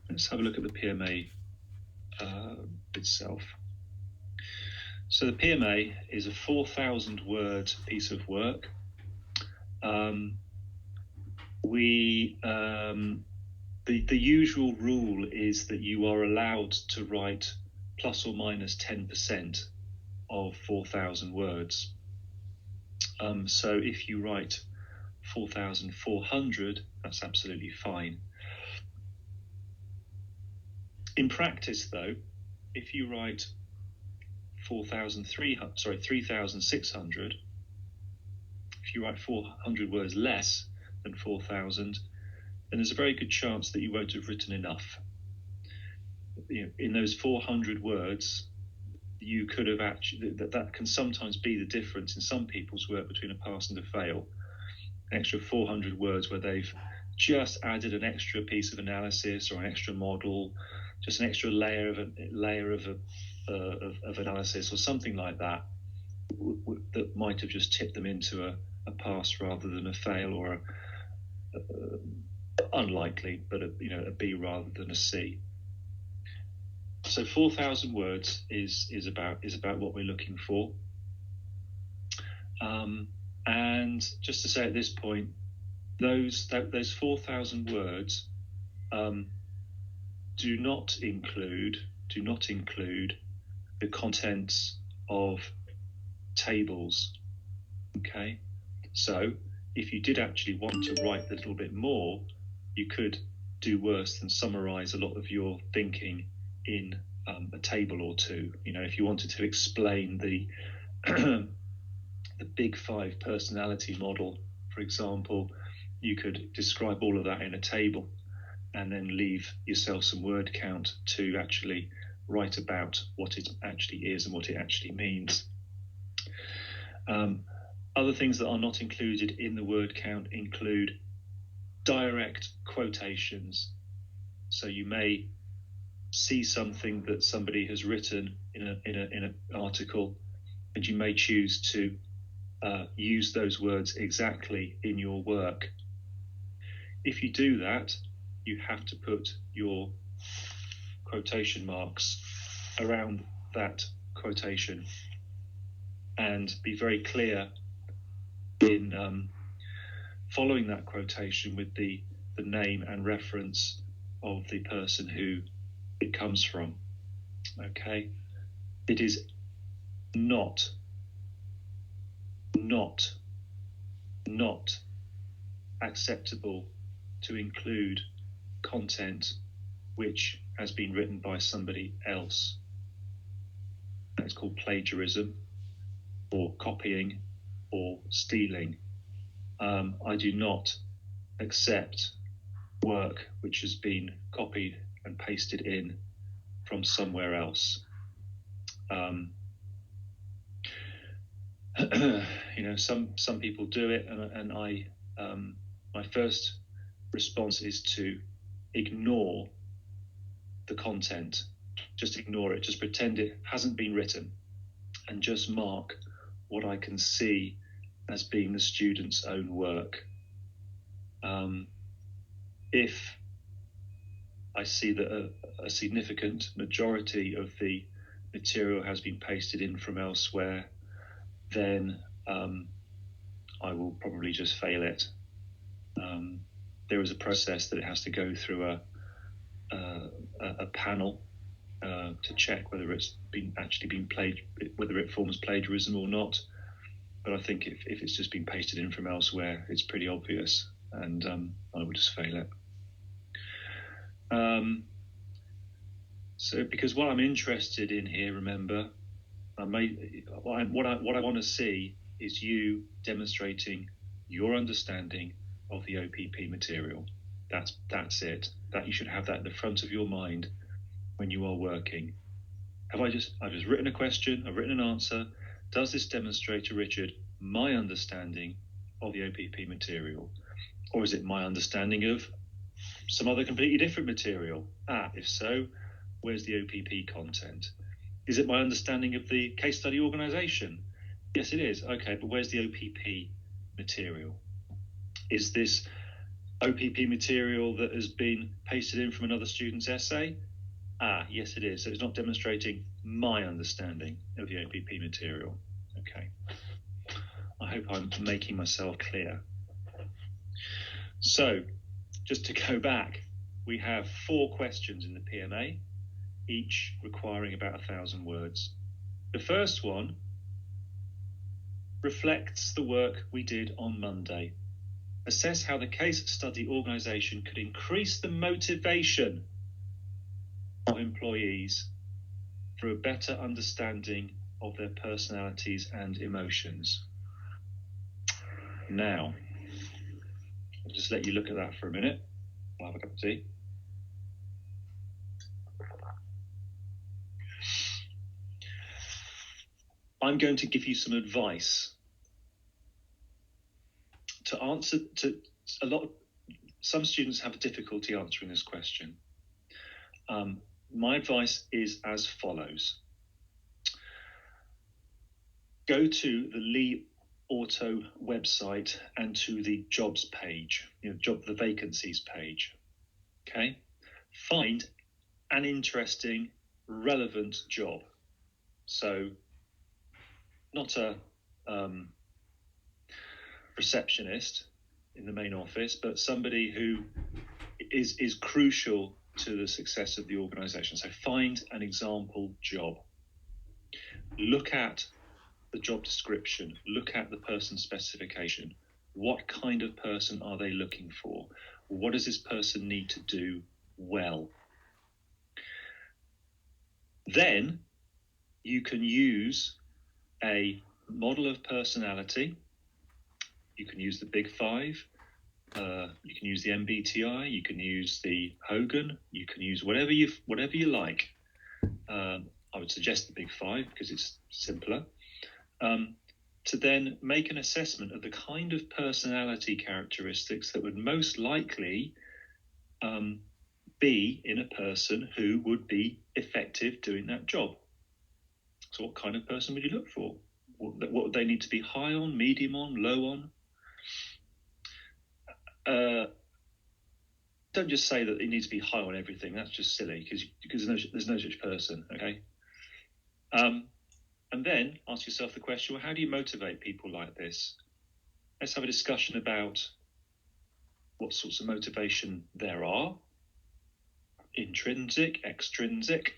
Let's have a look at the PMA itself. So the PMA is a 4,000 word piece of work. The usual rule is that you are allowed to write plus or minus 10% of 4,000 words. So if you write 4,400, that's absolutely fine. In practice, though, if you write 3,600, if you write 400 words less than 4,000, then there's a very good chance that you won't have written enough. In those 400 words, you could have actually, that can sometimes be the difference in some people's work between a pass and a fail. An extra 400 words where they've just added an extra piece of analysis or an extra model, just an extra layer of analysis or something like that, that might have just tipped them into a pass rather than a fail, or unlikely, but a B rather than a C. So 4,000 words is about what we're looking for. And just to say at this point, those 4,000 words do not include the contents of tables. Okay, so if you did actually want to write a little bit more, you could do worse than summarize a lot of your thinking in a table or two. If you wanted to explain the the Big Five personality model, for example, you could describe all of that in a table and then leave yourself some word count to actually write about what it actually is and what it actually means. Other things that are not included in the word count include direct quotations. So you may see something that somebody has written in an article, and you may choose to use those words exactly in your work. If you do that, you have to put your quotation marks around that quotation and be very clear in following that quotation with the name and reference of the person who it comes from. Okay, it is not acceptable to include content which has been written by somebody else. That's called plagiarism or copying or stealing. I do not accept work which has been copied and pasted in from somewhere else. Some people do it, and I my first response is to ignore the content. Just ignore it. Just pretend it hasn't been written, and just mark what I can see as being the student's own work. If I see that a significant majority of the material has been pasted in from elsewhere, then I will probably just fail it. There is a process that it has to go through a panel to check whether it's whether it forms plagiarism or not. But I think if it's just been pasted in from elsewhere, it's pretty obvious, and I would just fail it. So, because what I'm interested in here, remember, what I want to see is you demonstrating your understanding of the OPP material. That's it. That you should have that in the front of your mind when you are working. I've just written a question, I've written an answer. Does this demonstrate to Richard my understanding of the OPP material? Or is it my understanding of some other completely different material? If so, where's the OPP content? Is it my understanding of the case study organisation? Yes, it is. Okay, but where's the OPP material? Is this OPP material that has been pasted in from another student's essay? Yes, it is. So it's not demonstrating my understanding of the OPP material. Okay. I hope I'm making myself clear. So, just to go back, we have 4 questions in the PMA, each requiring about 1,000 words. The first one reflects the work we did on Monday. Assess how the case study organisation could increase the motivation of employees for a better understanding of their personalities and emotions. Now, I'll just let you look at that for a minute. I'll have a cup of tea. I'm going to give you some advice to answer to some students have difficulty answering this question. My advice is as follows. Go to the Lee Auto website and to the jobs page, the vacancies page. Okay, find an interesting, relevant job. So, not a receptionist in the main office, but somebody who is crucial to the success of the organisation. So, find an example job. Look at the job description, look at the person's specification. What kind of person are they looking for? What does this person need to do well? Then you can use a model of personality. You can use the Big Five. You can use the MBTI. You can use the Hogan. You can use whatever you like. I would suggest the Big Five because it's simpler. To then make an assessment of the kind of personality characteristics that would most likely be in a person who would be effective doing that job. So what kind of person would you look for? What would they need to be high on, medium on, low on? Don't just say that it needs to be high on everything. That's just silly because there's no such person, okay? And then ask yourself the question, well, how do you motivate people like this? Let's have a discussion about what sorts of motivation there are. Intrinsic, extrinsic.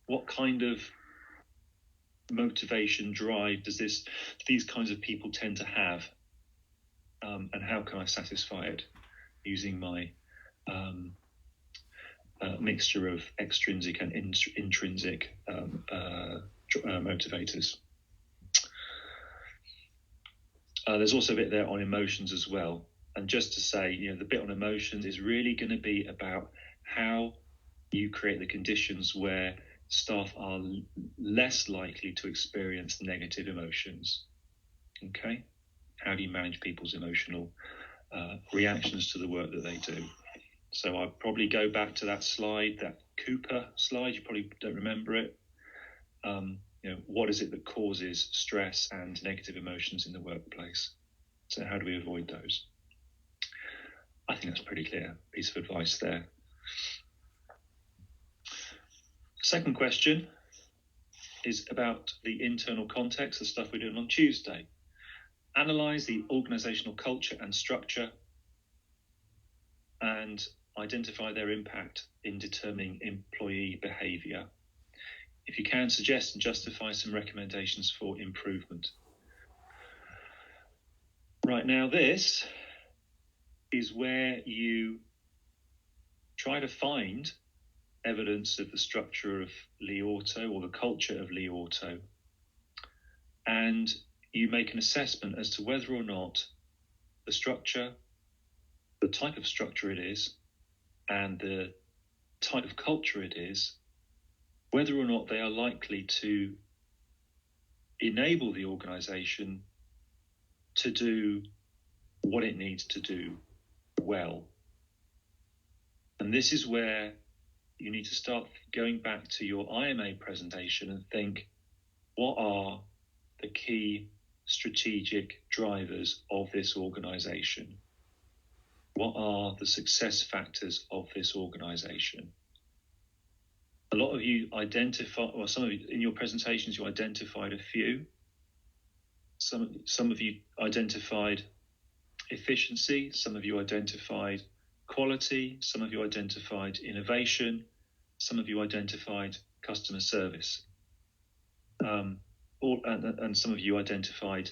What kind of motivation, drive does these kinds of people tend to have? And how can I satisfy it using my mixture of extrinsic and intrinsic motivators. There's also a bit there on emotions as well. And just to say, the bit on emotions is really going to be about how you create the conditions where staff are less likely to experience negative emotions. Okay? How do you manage people's emotional reactions to the work that they do? So I'll probably go back to that slide, that Cooper slide. You probably don't remember it. What is it that causes stress and negative emotions in the workplace? So how do we avoid those? I think that's a pretty clear piece of advice there. Second question is about the internal context, the stuff we're doing on Tuesday. Analyse the organisational culture and structure and identify their impact in determining employee behaviour. If you can, suggest and justify some recommendations for improvement. Right, now this is where you try to find evidence of the structure of Lee Auto or the culture of Lee Auto, and you make an assessment as to whether or not the structure, the type of structure it is, and the type of culture it is, whether or not they are likely to enable the organisation to do what it needs to do well. And this is where you need to start going back to your IMA presentation and think, what are the key strategic drivers of this organization? What are the success factors of this organization? A lot of you some of you in your presentations, you identified a few. Some of you identified efficiency, some of you identified quality, some of you identified innovation, some of you identified customer service, and some of you identified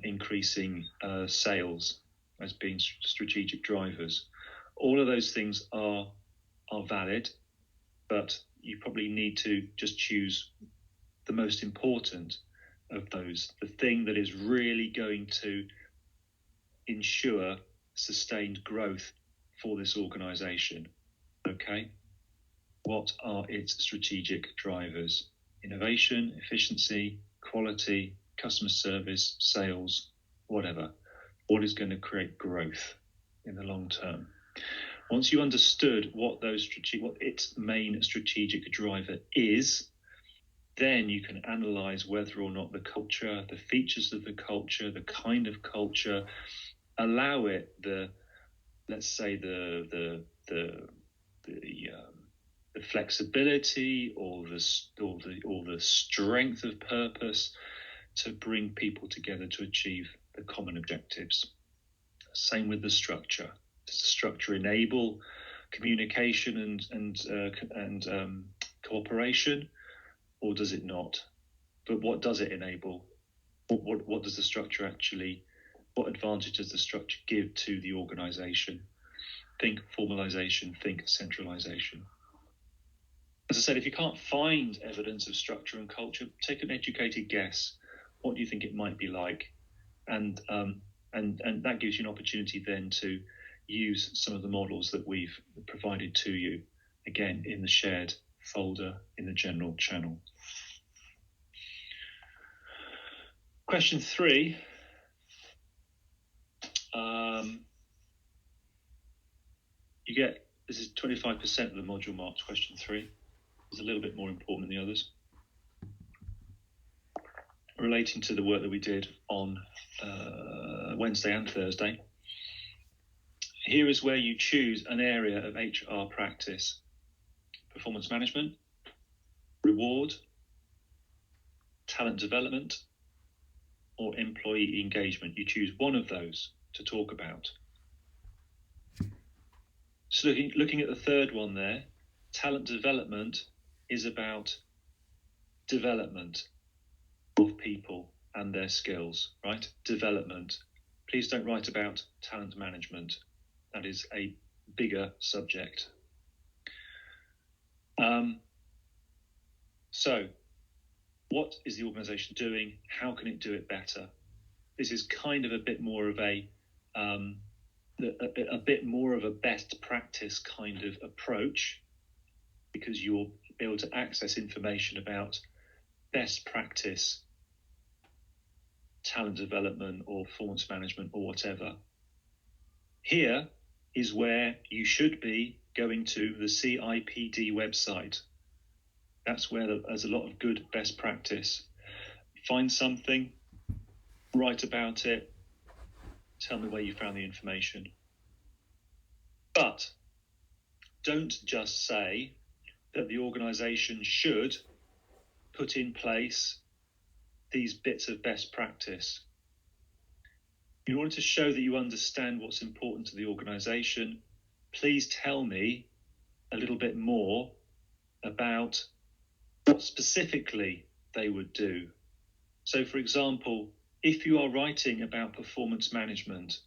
increasing sales as being strategic drivers. All of those things are valid, but you probably need to just choose the most important of those, the thing that is really going to ensure sustained growth for this organization. Okay? What are its strategic drivers? Innovation, efficiency, quality, customer service, sales, whatever. What is going to create growth in the long term? Once you understood what its main strategic driver is, then you can analyze whether or not the culture, the features of the culture, the kind of culture, allow it the flexibility or the strength of purpose to bring people together to achieve the common objectives. Same with the structure. Does the structure enable communication and cooperation, or does it not? But what does it enable? What does the structure actually? What advantage does the structure give to the organization? Think formalization, think centralization. As I said, if you can't find evidence of structure and culture, take an educated guess. What do you think it might be like? And that gives you an opportunity then to use some of the models that we've provided to you, again, in the shared folder in the general channel. Question 3. This is 25% of the module marked question 3. It's a little bit more important than the others. Relating to the work that we did on Wednesday and Thursday. Here is where you choose an area of HR practice: performance management, reward, talent development, or employee engagement. You choose one of those to talk about. So looking at the third one there, talent development is about development of people and their skills, right? Development. Please don't write about talent management. That is a bigger subject. So what is the organization doing? How can it do it better? This is kind of a bit more of a best practice kind of approach, because you'll be able to access information about best practice talent development or performance management or whatever. Here is where you should be going to the CIPD website. That's where there's a lot of good best practice. Find something, write about it, tell me where you found the information. But don't just say that the organization should put in place these bits of best practice. In order to show that you understand what's important to the organization, please tell me a little bit more about what specifically they would do. So, for example, if you are writing about performance management,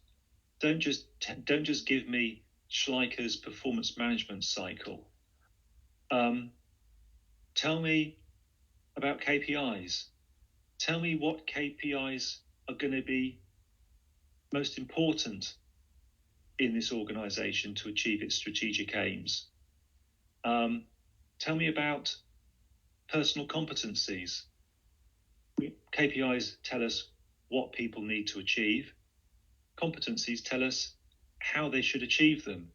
don't just give me Schleicher's performance management cycle. Tell me about KPIs. Tell me what KPIs are going to be most important in this organization to achieve its strategic aims. Tell me about personal competencies. KPIs tell us what people need to achieve. Competencies tell us how they should achieve them,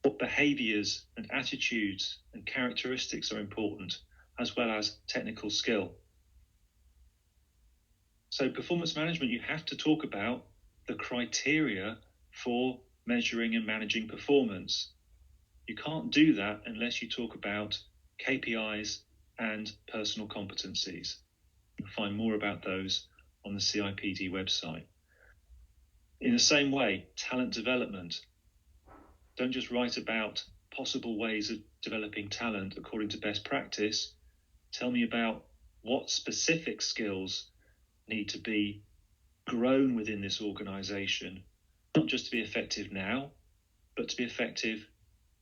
what behaviors and attitudes and characteristics are important, as well as technical skill. So performance management, you have to talk about the criteria for measuring and managing performance. You can't do that unless you talk about KPIs and personal competencies. You'll find more about those on the CIPD website. In the same way, talent development. Don't just write about possible ways of developing talent according to best practice. Tell me about what specific skills need to be grown within this organization, not just to be effective now, but to be effective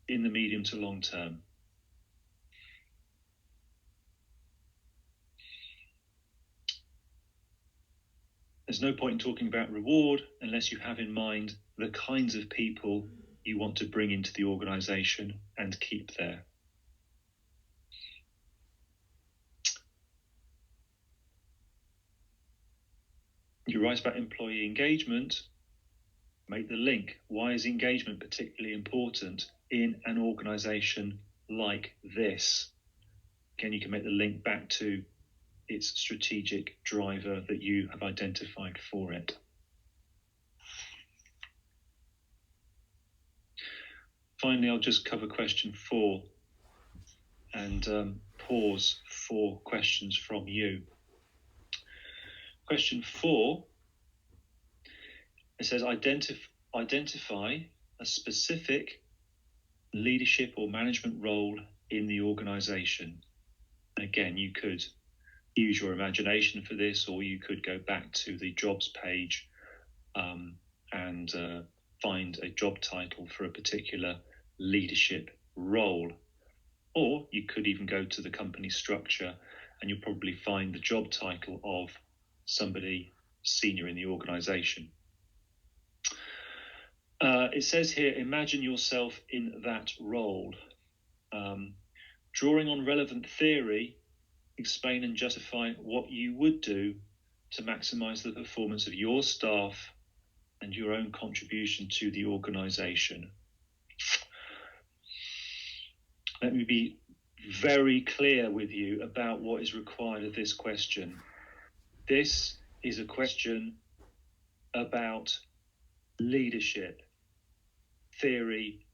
in the medium to long term. There's no point in talking about reward unless you have in mind the kinds of people you want to bring into the organization and keep there. You write about employee engagement, make the link. Why is engagement particularly important in an organization like this? Again, you can make the link back to its strategic driver that you have identified for it. Finally, I'll just cover question 4 and pause for questions from you. Question 4, it says identify a specific leadership or management role in the organization. Again, you could use your imagination for this, or you could go back to the jobs page and find a job title for a particular leadership role. Or you could even go to the company structure and you'll probably find the job title of somebody senior in the organization. It says here, imagine yourself in that role. Drawing on relevant theory, explain and justify what you would do to maximize the performance of your staff and your own contribution to the organization. Let me be very clear with you about what is required of this question. This is a question about leadership, theory,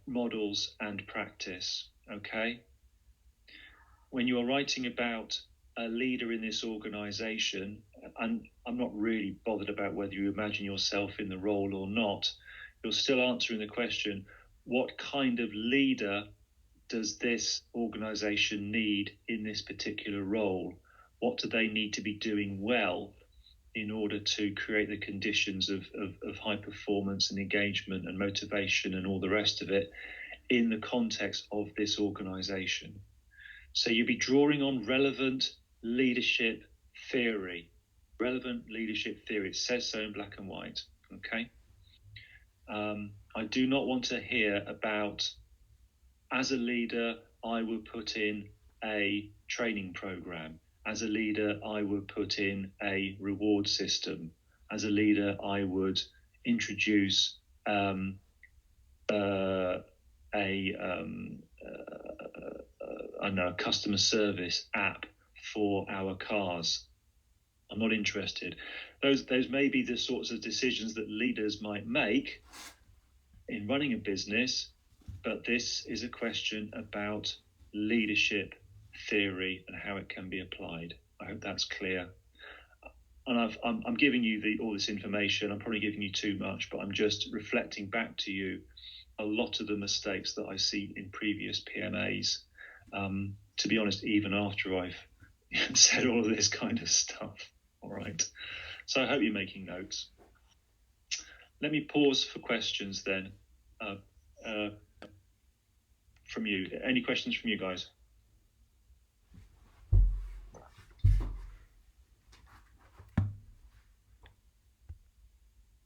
models, and practice, okay? When you are writing about a leader in this organization, and I'm not really bothered about whether you imagine yourself in the role or not, you're still answering the question, what kind of leader does this organization need in this particular role? What do they need to be doing well in order to create the conditions of high performance and engagement and motivation and all the rest of it in the context of this organization? So you'll be drawing on relevant leadership theory. Relevant leadership theory. It says so in black and white, okay? I do not want to hear about, as a leader, I would put in a training program. As a leader, I would put in a reward system. As a leader, I would introduce a customer service app for our cars. I'm not interested. Those may be the sorts of decisions that leaders might make in running a business, but this is a question about leadership theory and how it can be applied. I hope that's clear. And I'm giving you all this information. I'm probably giving you too much, but I'm just reflecting back to you a lot of the mistakes that I see in previous PMAs. To be honest, even after I've said all of this kind of stuff. All right. So I hope you're making notes. Let me pause for questions then from you. Any questions from you guys?